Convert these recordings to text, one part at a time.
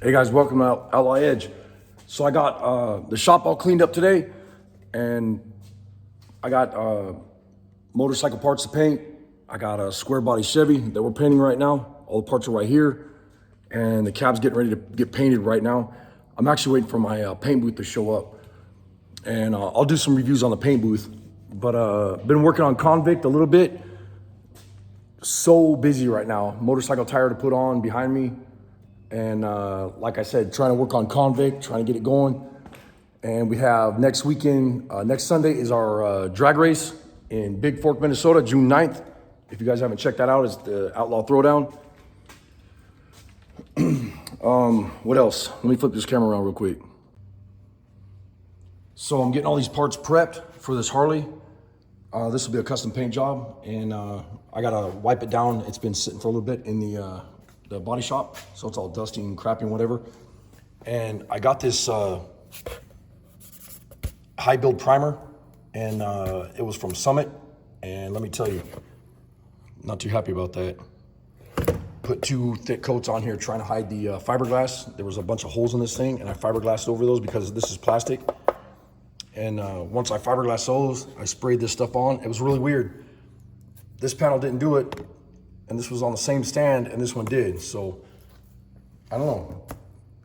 Hey guys, welcome to Outlaw Edge. So I got the shop all cleaned up today, and I got motorcycle parts to paint. I got a square body Chevy that we're painting right now. All the parts are right here, and the cab's getting ready to get painted right now. I'm actually waiting for my paint booth to show up, and I'll do some reviews on the paint booth. But been working on Convict a little bit. So busy right now. Motorcycle tire to put on behind me. And like I said, trying to work on Convict, trying to get it going. And we have next weekend, next Sunday is our drag race in Big Fork, Minnesota, June 9th. If you guys haven't checked that out, it's the Outlaw Throwdown. What else? Let me flip this camera around real quick. So I'm getting all these parts prepped for this Harley. This will be a custom paint job, and I gotta wipe it down. It's been sitting for a little bit in the body shop, so it's all dusty and crappy and whatever. And I got this high build primer, and it was from Summit, and let me tell you, not too happy about that. Put 2 thick coats on here trying to hide the fiberglass. There was a bunch of holes in this thing, and I fiberglassed over those because this is plastic. And once I fiberglassed those, I sprayed this stuff on. It was really weird. This panel didn't do it, and this was on the same stand, and this one did. So, I don't know.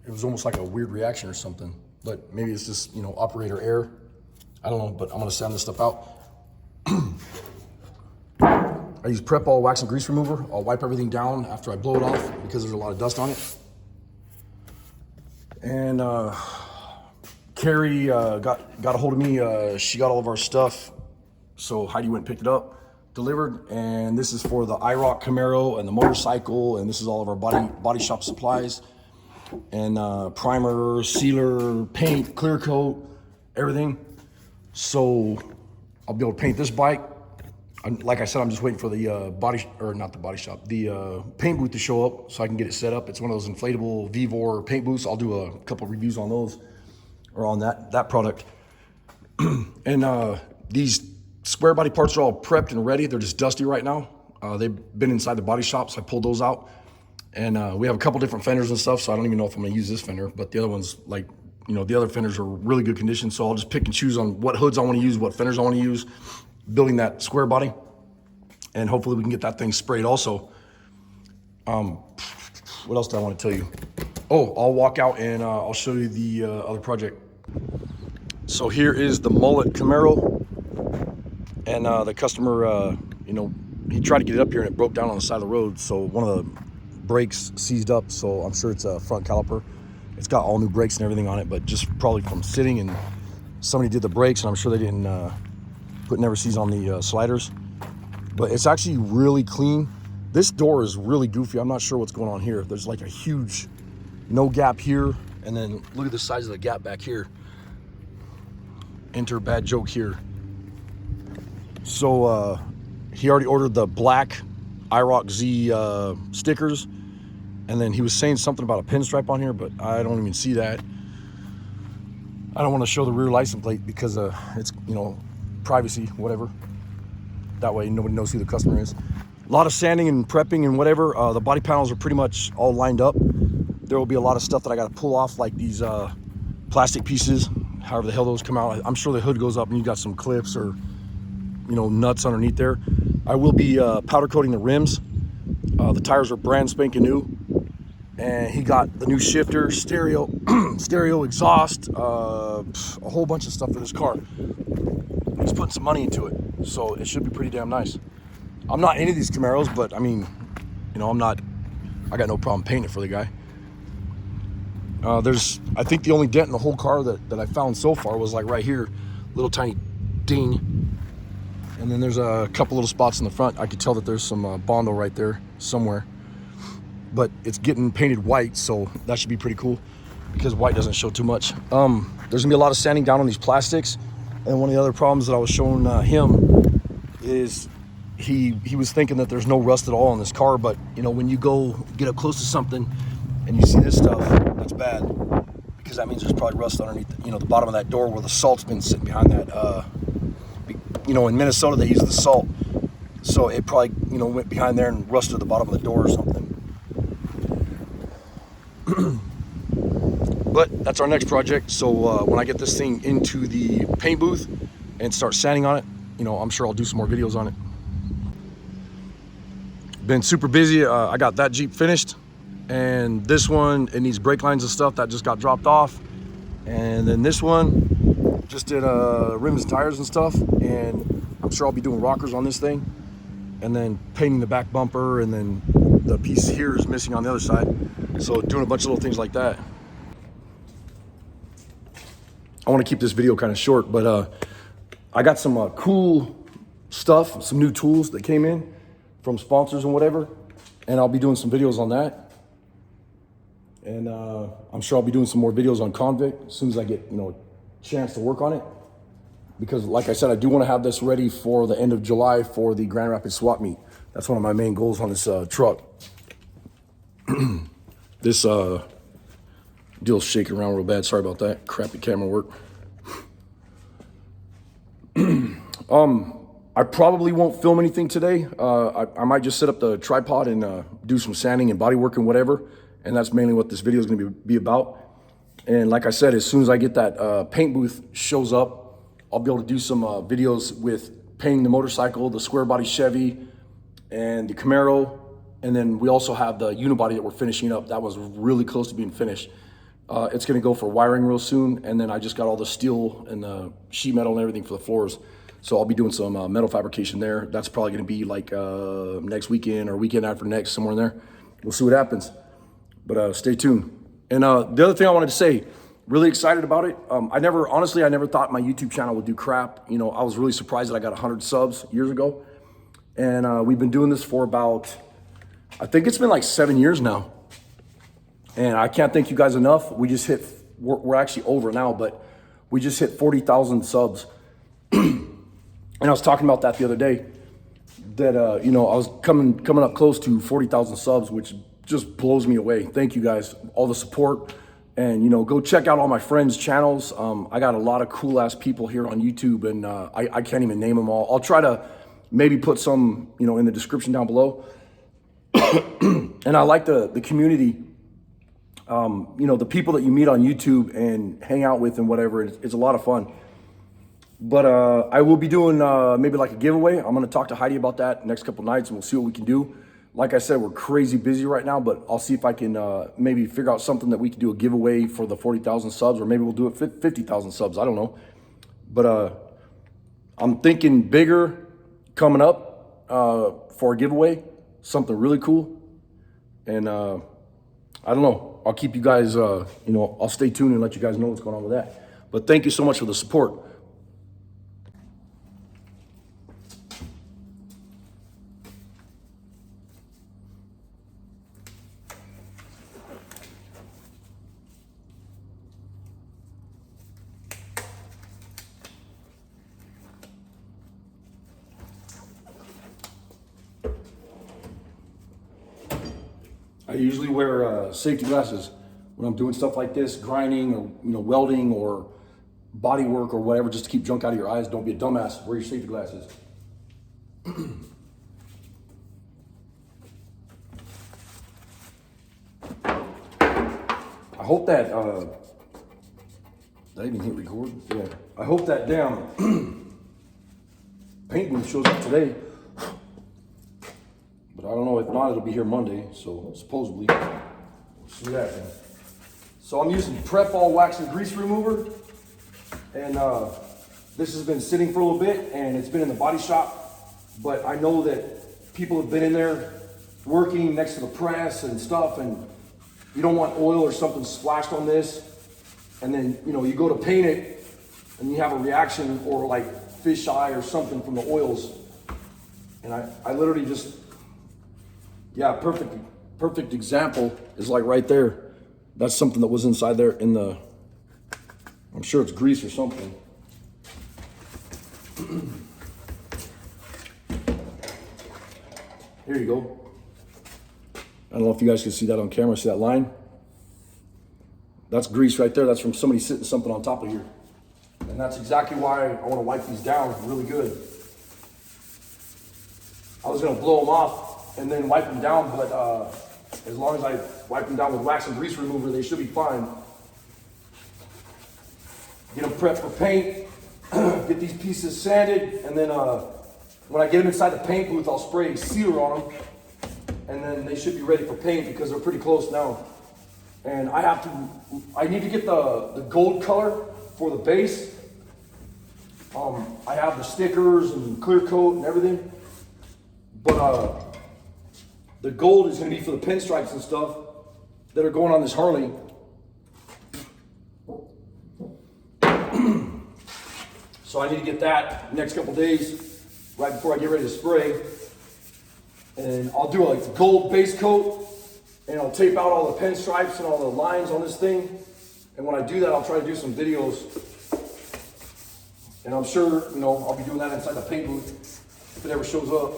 It was almost like a weird reaction or something. But maybe it's just, you know, operator error. I don't know, but I'm gonna sand this stuff out. I use Prep All Wax and Grease Remover. I'll wipe everything down after I blow it off because there's a lot of dust on it. And Carrie got a hold of me. She got all of our stuff. So Heidi went and picked it up. Delivered, and this is for the IROC Camaro and the motorcycle, and this is all of our body shop supplies, and primer, sealer, paint, clear coat, everything. So I'll be able to paint this bike. Like I said, I'm just waiting for the the paint booth to show up so I can get it set up. It's one of those inflatable Vivor paint booths. I'll do a couple reviews on those, or on that product. And these square body parts are all prepped and ready. They're just dusty right now. They've been inside the body shop, so I pulled those out. And we have a couple different fenders and stuff, so I don't even know if I'm gonna use this fender, but the other ones, like, you know, the other fenders are really good condition, so I'll just pick and choose on what hoods I wanna use, what fenders I wanna use, building that square body. And hopefully we can get that thing sprayed also. What else do I wanna tell you? Oh, I'll walk out and I'll show you the other project. So here is the Mullet Camaro. And the customer, you know, he tried to get it up here and it broke down on the side of the road. So one of the brakes seized up. So I'm sure it's a front caliper. It's got all new brakes and everything on it, but just probably from sitting, and somebody did the brakes, and I'm sure they didn't put never seize on the sliders. But it's actually really clean. This door is really goofy. I'm not sure what's going on here. There's like a huge no gap here. And then look at the size of the gap back here. Enter bad joke here. So he already ordered the black IROC Z stickers, and then he was saying something about a pinstripe on here, but I don't even see that. I don't want to show the rear license plate because it's, you know, privacy, whatever. That way nobody knows who the customer is. A lot of sanding and prepping and whatever. The body panels are pretty much all lined up. There will be a lot of stuff that I got to pull off, like these plastic pieces, however the hell those come out. I'm sure the hood goes up and you got some clips or, you know, nuts underneath there. I will be powder coating the rims. The tires are brand spanking new. And he got the new shifter, stereo, stereo exhaust, a whole bunch of stuff for this car. He's putting some money into it, so it should be pretty damn nice. I'm not into these Camaros, but I mean, you know, I got no problem painting it for the guy. I think the only dent in the whole car that I found so far was like right here, little tiny ding. And then there's a couple little spots in the front. I could tell that there's some Bondo right there somewhere. But it's getting painted white, so that should be pretty cool because white doesn't show too much. There's gonna be a lot of sanding down on these plastics. And one of the other problems that I was showing him is he was thinking that there's no rust at all on this car, but you know, when you go get up close to something and you see this stuff, that's bad because that means there's probably rust underneath, you know, the bottom of that door where the salt's been sitting behind that. You know, in Minnesota they use the salt, so it probably, you know, went behind there and rusted the bottom of the door or something. But that's our next project. So when I get this thing into the paint booth and start sanding on it, you know, I'm sure I'll do some more videos on it. Been super busy. I got that Jeep finished, and this one, it needs brake lines and stuff that just got dropped off. And then this one just did rims and tires and stuff, and I'm sure I'll be doing rockers on this thing, and then painting the back bumper, and then the piece here is missing on the other side. So doing a bunch of little things like that. I want to keep this video kind of short, but I got some cool stuff, some new tools that came in from sponsors and whatever, and I'll be doing some videos on that. And I'm sure I'll be doing some more videos on Convict as soon as I get, you know, a chance to work on it. Because like I said, I do want to have this ready for the end of July for the Grand Rapids swap meet. That's one of my main goals on this truck. This deal's shaking around real bad. Sorry about that. Crappy camera work. I probably won't film anything today. I might just set up the tripod and do some sanding and body work and whatever. And that's mainly what this video is going to be about. And like I said, as soon as I get that paint booth shows up, I'll be able to do some videos with painting the motorcycle, the square body Chevy, and the Camaro. And then we also have the unibody that we're finishing up. That was really close to being finished. It's going to go for wiring real soon. And then I just got all the steel and the sheet metal and everything for the floors. So I'll be doing some metal fabrication there. That's probably going to be like next weekend or weekend after next, somewhere in there. We'll see what happens. But stay tuned. And the other thing I wanted to say, really excited about it. Honestly, I never thought my YouTube channel would do crap. You know, I was really surprised that I got 100 subs years ago. And we've been doing this for about, I think it's been like 7 years now. And I can't thank you guys enough. We just hit, we're actually over now, but we just hit 40,000 subs. And I was talking about that the other day, that, you know, I was coming up close to 40,000 subs, which just blows me away. Thank you guys, all the support. And, you know, go check out all my friends' channels. I got a lot of cool ass people here on YouTube, and I can't even name them all. I'll try to maybe put some, you know, in the description down below. And I like the community, you know, the people that you meet on YouTube and hang out with and whatever. It's a lot of fun. But I will be doing maybe like a giveaway. I'm going to talk to Heidi about that next couple nights, and we'll see what we can do. Like I said, we're crazy busy right now, but I'll see if I can maybe figure out something that we can do a giveaway for the 40,000 subs, or maybe we'll do it 50,000 subs. I don't know. But I'm thinking bigger coming up for a giveaway, something really cool. And I don't know. I'll keep you guys, you know, I'll stay tuned and let you guys know what's going on with that. But thank you so much for the support. I usually wear safety glasses when I'm doing stuff like this, grinding or, you know, welding or body work or whatever, just to keep junk out of your eyes. Don't be a dumbass. Wear your safety glasses. I hope that, did I even hit record? Yeah. I hope that damn paint booth shows up today. But I don't know, if not, it'll be here Monday, so supposedly. We'll see that then. So I'm using Prep All Wax and Grease Remover. And this has been sitting for a little bit, and it's been in the body shop. But I know that people have been in there working next to the press and stuff, and you don't want oil or something splashed on this. And then, you know, you go to paint it, and you have a reaction or like fish eye or something from the oils. And I literally just, yeah, perfect example is like right there. That's something that was inside there in the, I'm sure it's grease or something. Here you go. I don't know if you guys can see that on camera. See that line? That's grease right there. That's from somebody sitting something on top of here. And that's exactly why I want to wipe these down really good. I was going to blow them off and then wipe them down, but as long as I wipe them down with wax and grease remover, they should be fine. get them prepped for paint, get these pieces sanded, and then when I get them inside the paint booth, I'll spray sealer on them, and then they should be ready for paint because they're pretty close now. And I need to get the gold color for the base. I have the stickers and clear coat and everything, but the gold is going to be for the pinstripes and stuff that are going on this Harley. So I need to get that next couple days, right before I get ready to spray. And I'll do like the gold base coat, and I'll tape out all the pinstripes and all the lines on this thing. And when I do that, I'll try to do some videos. And I'm sure, you know, I'll be doing that inside the paint booth if it ever shows up.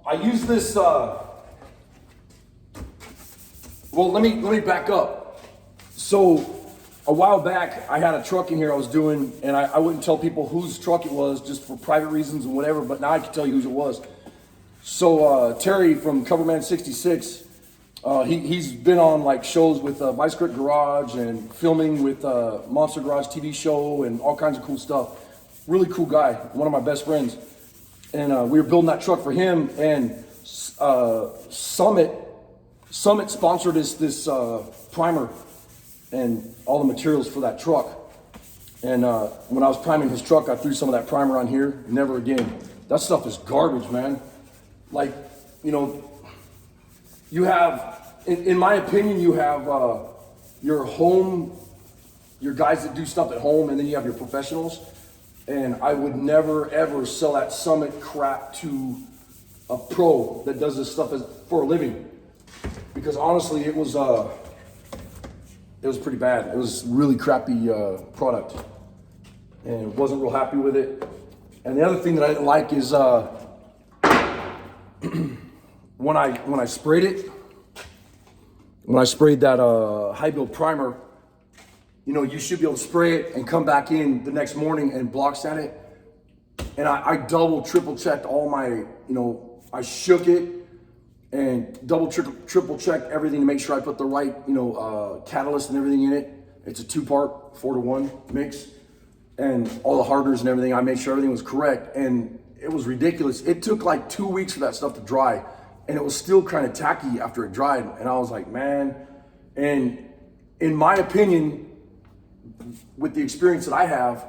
I use this, well, let me back up. So a while back, I had a truck in here I was doing, and I wouldn't tell people whose truck it was just for private reasons and whatever, but now I can tell you whose it was. So Terry from Coverman 66, he's been on like shows with Vice Grip Garage and filming with Monster Garage TV show and all kinds of cool stuff. Really cool guy, one of my best friends. And we were building that truck for him, and Summit sponsored this primer and all the materials for that truck. And when I was priming his truck, I threw some of that primer on here. Never again. That stuff is garbage, man. Like, you know, you have, in my opinion, you have your home, your guys that do stuff at home, and then you have your professionals. And I would never ever sell that Summit crap to a pro that does this stuff for a living, because honestly, it was pretty bad. It was really crappy product, and wasn't real happy with it. And the other thing that I didn't like is when I sprayed it, when I sprayed that high build primer, you know, you should be able to spray it and come back in the next morning and block sand it. And I double, triple checked all my, you know, I shook it and double, triple checked everything to make sure I put the right, you know, catalyst and everything in it. It's a 2-part 4-to-1 mix, and all the hardeners and everything. I made sure everything was correct, and it was ridiculous. It took like 2 weeks for that stuff to dry, and it was still kind of tacky after it dried. And I was like, man. And in my opinion, with the experience that I have,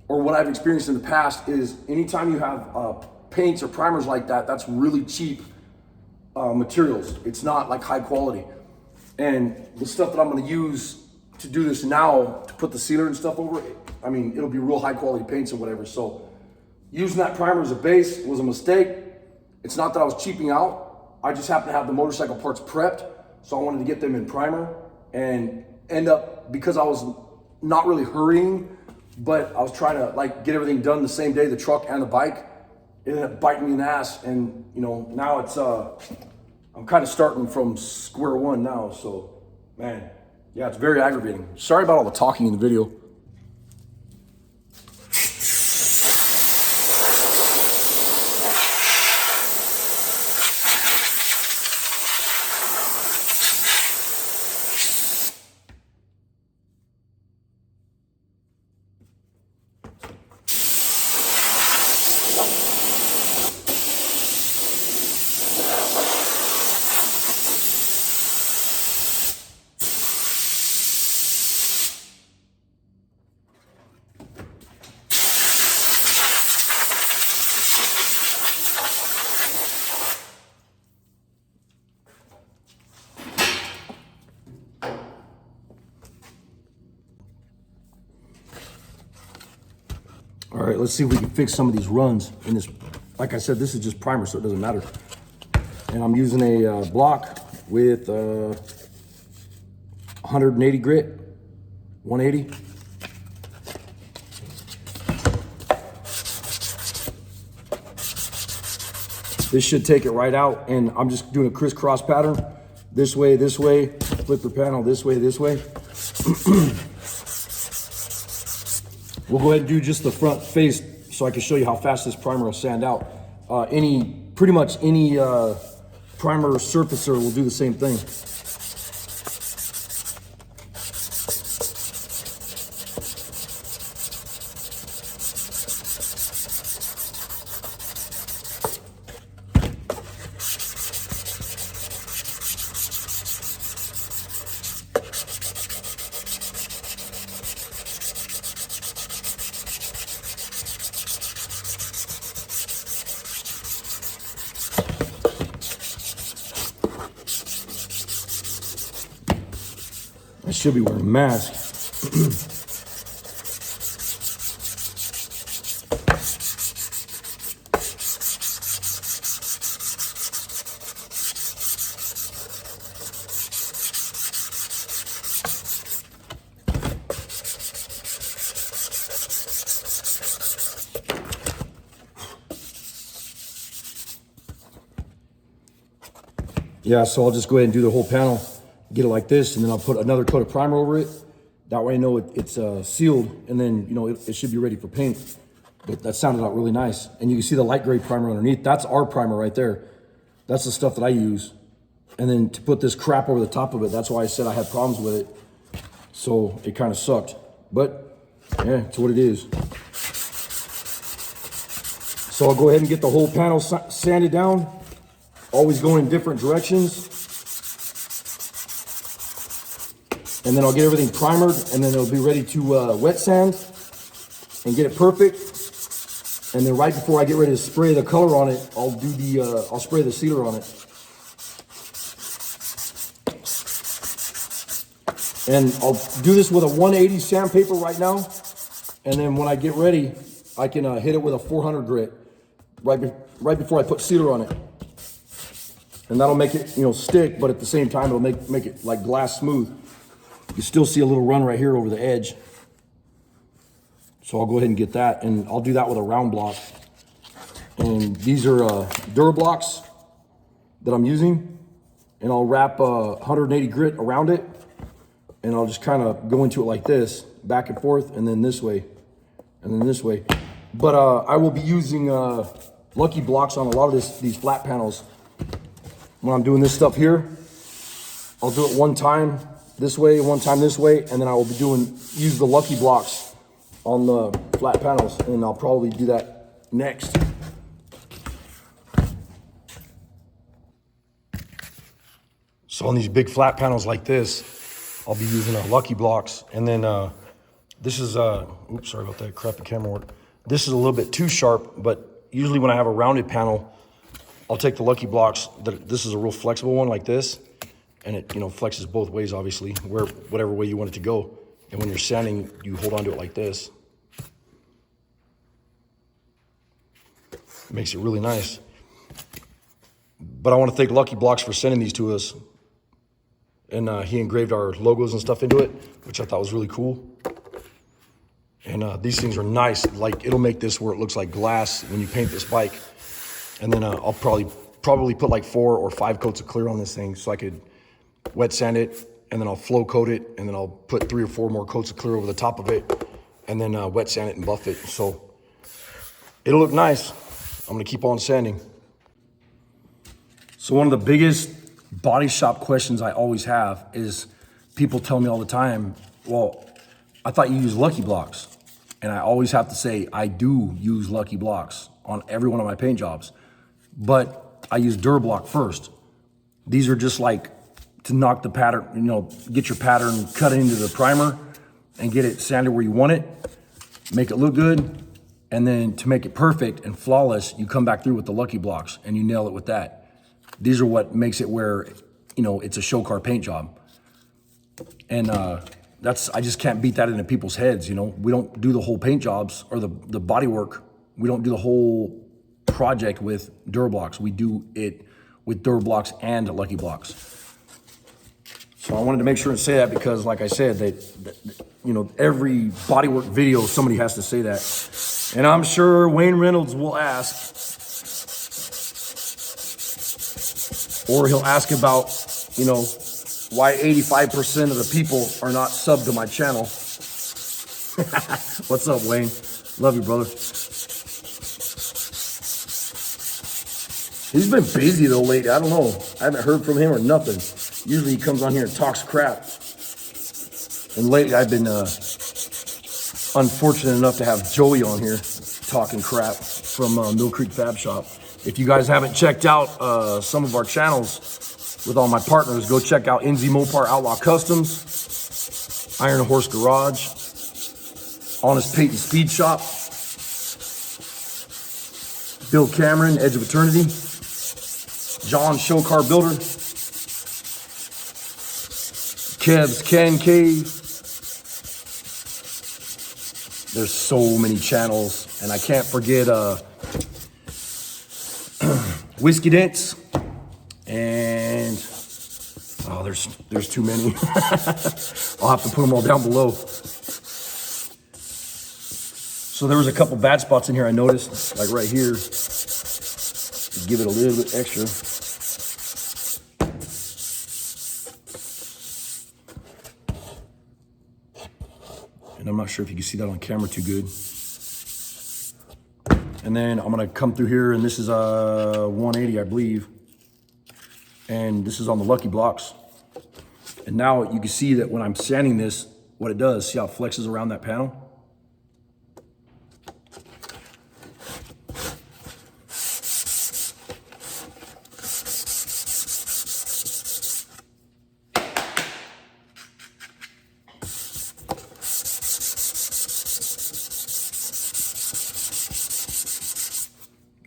or what I've experienced in the past, is anytime you have paints or primers like that, that's really cheap materials. It's not like high quality. And the stuff that I'm gonna use to do this now, to put the sealer and stuff over it, I mean, it'll be real high quality paints and whatever. So using that primer as a base was a mistake. It's not that I was cheaping out. I just happened to have the motorcycle parts prepped, so I wanted to get them in primer, and end up, because I was not really hurrying, but I was trying to like get everything done the same day, the truck and the bike. It ended up biting me in the ass, and you know, now it's I'm kind of starting from square one now. So man, yeah, it's very aggravating. Sorry about all the talking in the video. All right, let's see if we can fix some of these runs in this. Like I said, this is just primer, so it doesn't matter. And I'm using a block with 180 grit, 180. This should take it right out, and I'm just doing a crisscross pattern. This way, flip the panel this way. We'll go ahead and do just the front face so I can show you how fast this primer will sand out. Pretty much any primer surfacer will do the same thing. I should be wearing a mask. Yeah, so I'll just go ahead and do the whole panel, get it like this, and then I'll put another coat of primer over it. That way I know it's sealed, and then, you know, it should be ready for paint. But that sounded out really nice. And you can see the light gray primer underneath. That's our primer right there. That's the stuff that I use. And then to put this crap over the top of it, that's why I said I had problems with it. So it kind of sucked. But yeah, it's what it is. So I'll go ahead and get the whole panel sanded down. Always going in different directions. And then I'll get everything primered, and then it'll be ready to wet sand and get it perfect. And then right before I get ready to spray the color on it, I'll spray the sealer on it. And I'll do this with a 180 sandpaper right now. And then when I get ready, I can hit it with a 400 grit right before I put sealer on it. And that'll make it, you know, stick, but at the same time, it'll make it like glass smooth. You still see a little run right here over the edge. So I'll go ahead and get that, and I'll do that with a round block. And these are Durablocks that I'm using, and I'll wrap 180 grit around it, and I'll just kind of go into it like this, back and forth, and then this way, and then this way. But I will be using Lucky Blocks on a lot of these flat panels. When I'm doing this stuff here, I'll do it one time this way, one time this way, and then I will be use the Lucky Blocks on the flat panels, and I'll probably do that next. So on these big flat panels like this, I'll be using Lucky Blocks, and then this is, oops, sorry about that crappy camera work. This is a little bit too sharp, but usually when I have a rounded panel, I'll take the Lucky Blocks. This is a real flexible one like this, and it, you know, flexes both ways, obviously, whatever way you want it to go. And when you're sanding, you hold onto it like this. It makes it really nice. But I want to thank Lucky Blocks for sending these to us. And he engraved our logos and stuff into it, which I thought was really cool. And these things are nice. Like, it'll make this where it looks like glass when you paint this bike. And then I'll probably put like 4 or 5 coats of clear on this thing, so I could wet sand it, and then I'll flow coat it, and then I'll put 3 or 4 more coats of clear over the top of it, and then wet sand it and buff it. So it'll look nice. I'm gonna keep on sanding. So one of the biggest body shop questions I always have is people tell me all the time, well, I thought you used Lucky Blocks. And I always have to say, I do use Lucky Blocks on every one of my paint jobs, but I use Durablock first. These are just like to knock the pattern, you know, get your pattern cut into the primer and get it sanded where you want it, make it look good. And then to make it perfect and flawless, you come back through with the Lucky Blocks and you nail it with that. These are what makes it where, you know, it's a show car paint job. And I just can't beat that into people's heads, you know. We don't do the whole paint jobs or the body work. We don't do the whole project with Durablocks. We do it with Durablocks and Lucky Blocks. So I wanted to make sure and say that because, like I said, you know, every bodywork video, somebody has to say that. And I'm sure Wayne Reynolds will ask, or he'll ask about, you know, why 85% of the people are not subbed to my channel. What's up, Wayne? Love you, brother. He's been busy though lately. I don't know. I haven't heard from him or nothing. Usually he comes on here and talks crap. And lately I've been unfortunate enough to have Joey on here talking crap from Mill Creek Fab Shop. If you guys haven't checked out some of our channels with all my partners, go check out NZ Mopar Outlaw Customs, Iron Horse Garage, Honest Peyton Speed Shop, Bill Cameron, Edge of Eternity, John Show Car Builder, Kev's Can Cave. There's so many channels, and I can't forget Whiskey Dents, and oh, there's too many. I'll have to put them all down below. So there was a couple bad spots in here I noticed, like right here. Give it a little bit extra. And I'm not sure if you can see that on camera too good. And then I'm gonna come through here, and this is a 180, I believe. And this is on the Lucky Blocks. And now you can see that when I'm sanding this, what it does, see how it flexes around that panel?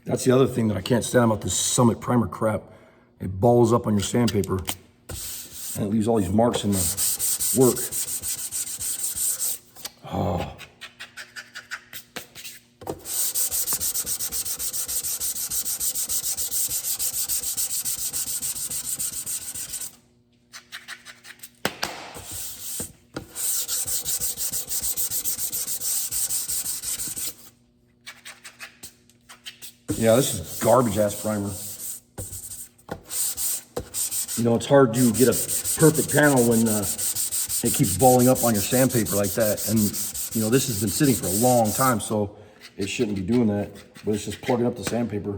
That's the other thing that I can't stand about this Summit primer crap. It balls up on your sandpaper and it leaves all these marks in the work. Oh. Yeah, this is garbage ass primer. You know, it's hard to get a perfect panel when it keeps balling up on your sandpaper like that. And, you know, this has been sitting for a long time, so it shouldn't be doing that. But it's just plugging up the sandpaper.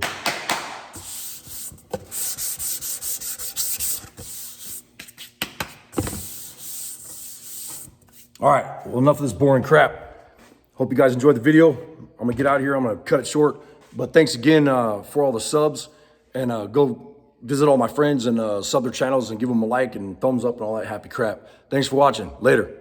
All right, well, enough of this boring crap. Hope you guys enjoyed the video. I'm gonna get out of here. I'm gonna cut it short. But thanks again for all the subs. And go visit all my friends and sub their channels and give them a like and thumbs up and all that happy crap. Thanks for watching. Later.